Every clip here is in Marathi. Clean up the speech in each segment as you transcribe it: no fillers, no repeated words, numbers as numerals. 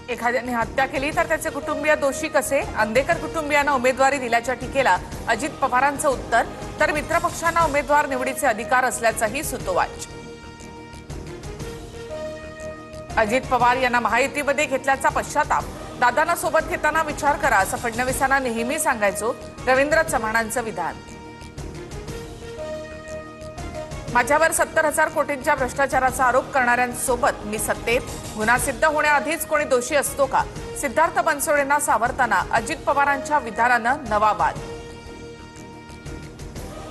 एखाद्याने हत्या केली तर त्याचे कुटुंबीय दोषी कसे? अंदेकर कुटुंबियांना उमेदवारी दिल्याच्या टीकेला अजित पवारांचं उत्तर, तर मित्रपक्षांना उमेदवार निवडीचे अधिकार असल्याचाही सुतोवाच. अजित पवार यांना महायुतीमध्ये घेतल्याचा पश्चाताप, दादांना सोबत घेताना विचार करा असं फडणवीसांना नेहमी सांगायचो, रवींद्र चव्हाणांचं विधान. माझ्यावर 70,000 कोटींच्या भ्रष्टाचाराचा आरोप करणाऱ्यांसोबत मी सत्तेत, गुन्हा सिद्ध होण्याआधीच कोणी दोषी असतो का? सिद्धार्थ बनसोडेंना सावरताना अजित पवारांच्या विधानानं नवा वाद.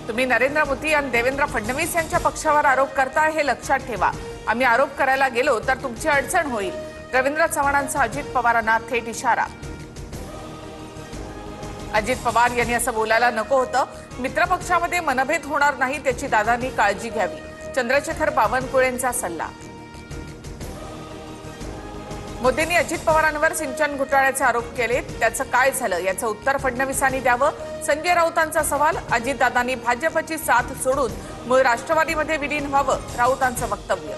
तुम्ही नरेंद्र मोदी आणि देवेंद्र फडणवीस यांच्या पक्षावर आरोप करताय हे लक्षात ठेवा. आम्ही आरोप करायला गेलो तर तुमची अडचण होईल. रवींद्र चव्हाणांचा अजित पवारांना थेट इशारा. अजित पवार यांनी असं बोलायला नको होतं. मित्रपक्षामध्ये मनभेद होणार नाही त्याची दादांनी काळजी घ्यावी. चंद्रशेखर बावनकुळेंचा सल्ला. मोदींनी अजित पवारांवर सिंचन घोटाळ्याचे आरोप केले, त्याचं काय झालं याचं उत्तर फडणवीसांनी द्यावं. संजय राऊतांचा सवाल. अजितदादांनी भाजपची साथ सोडून मूळ राष्ट्रवादीमध्ये विलीन व्हावं, राऊतांचं वक्तव्य.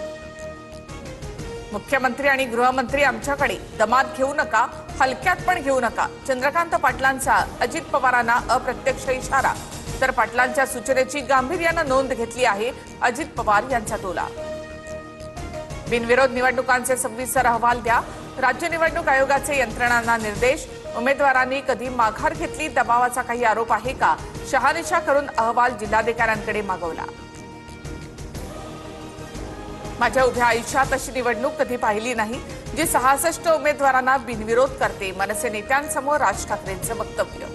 मुख्यमंत्री आणि गृहमंत्री आमच्याकडे दमात घेऊ नका, हलक्यात पण घेऊ नका. चंद्रकांत पाटलांचा अजित पवारांना अप्रत्यक्ष इशारा, तर पाटलांच्या सूचनेची गांभीर्यानं नोंद घेतली आहे अजित पवार यांचा टोला. बिनविरोध निवडणुकांचे सविस्तर अहवाल द्या, राज्य निवडणूक आयोगाचे यंत्रणांना निर्देश. उमेदवारांनी कधी माघार घेतली, दबावाचा काही आरोप आहे का? शहानिशा करून अहवाल जिल्हाधिकाऱ्यांकडे मागवला. माझ्या उभ्या आयुष्यात अशी निवडणूक कधी पाहिली नाही, जी 66 उमेदवारांना बिनविरोध करते. मनसे नेत्यांसमोर राज ठाकरेंचं वक्तव्य.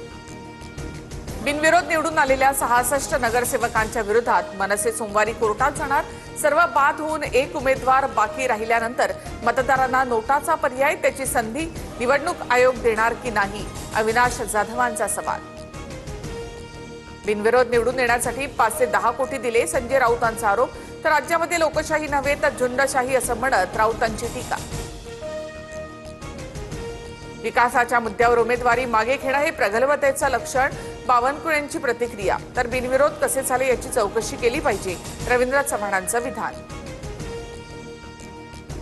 बिनविरोध निवडून आलेल्या 66 नगरसेवकांच्या विरोधात मनसे सोमवारी कोर्टात जाणार. सर्व बाद होऊन एक उमेदवार बाकी राहिल्यानंतर मतदारांना नोटाचा पर्याय, त्याची संधी निवडणूक आयोग देणार की नाही? अविनाश जाधवांचा सवाल. बिनविरोध निवडून येण्यासाठी 5 ते 10 कोटी दिले, संजय राऊतांचा आरोप. तर राज्यामध्ये लोकशाही नव्हे तर झुंडशाही असं म्हणत राऊतांची टीका. विकासाच्या मुद्द्यावर उमेदवारी मागे घेणं हे प्रगल्भतेचं लक्षण, बावनकुळेंची प्रतिक्रिया. तर बिनविरोध कसे झाले याची चौकशी केली पाहिजे, रवींद्र चव्हाणांचं विधान.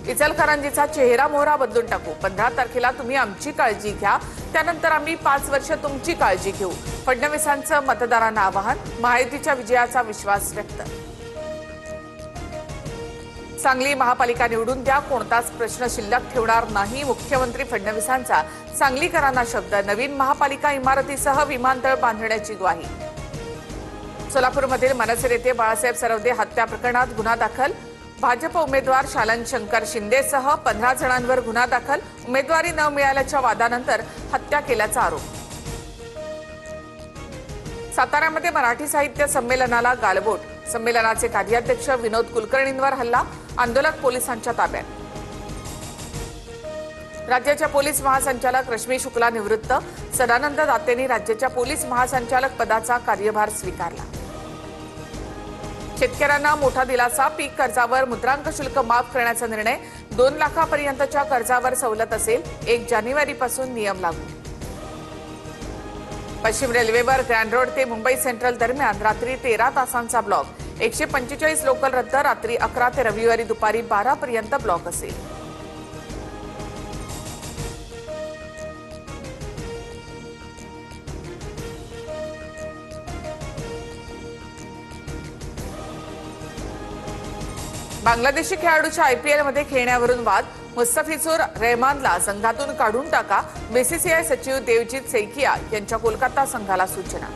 इचलकरंजीचा चेहरा मोहरा बदलून टाकू. 15 तारखेला तुम्ही आमची काळजी घ्या, त्यानंतर आम्ही 5 वर्ष तुमची काळजी घेऊ. फडणवीसांचं मतदारांना आवाहन. महायुतीच्या विजयाचा विश्वास व्यक्त. सांगली महापालिका निवडून द्या, कोणताच प्रश्न शिल्लक ठेवणार नाही. मुख्यमंत्री फडणवीसांचा सांगलीकरांना शब्द. नवीन महापालिका इमारतीसह विमानतळ बांधण्याची ग्वाही. सोलापूरमधील मनसे नेते बाळासाहेब सरवदे हत्या प्रकरणात गुन्हा दाखल. भाजप उमेदवार शालन शंकर शिंदेसह 15 जणांवर गुन्हा दाखल. उमेदवारी न मिळाल्याच्या वादानंतर हत्या केल्याचा आरोप. साताऱ्यामध्ये मराठी साहित्य संमेलनाला गालबोट. संमेलनाचे कार्याध्यक्ष विनोद कुलकर्णींवर हल्ला. आंदोलक पोलिसांच्या ताब्यात. राज्याच्या पोलीस महासंचालक रश्मी शुक्ला निवृत्त. सदानंद दातेंनी राज्याच्या पोलीस महासंचालक पदाचा कार्यभार स्वीकारला. शेतकऱ्यांना मोठा दिलासा. पीक कर्जावर मुद्रांक शुल्क माफ करण्याचा निर्णय. 2 लाखांपर्यंतच्या कर्जावर सवलत असेल. 1 जानेवारीपासून नियम लागू. पश्चिम रेल्वेवर ग्रँड रोड ते मुंबई सेंट्रल दरम्यान रात्री 13 तासांचा ब्लॉक. 145 लोकल रद्द. रात्री 11 ते रविवारी दुपारी 12 पर्यंत ब्लॉक असेल. बांगलादेशी खेळाडूच्या आयपीएलमध्ये खेळण्यावरून वाद. मुस्तफिझुर रहमानला संघातून काढून टाका. बीसीसीआय सचिव देवजीत सैकिया यांच्या कोलकाता संघाला सूचना.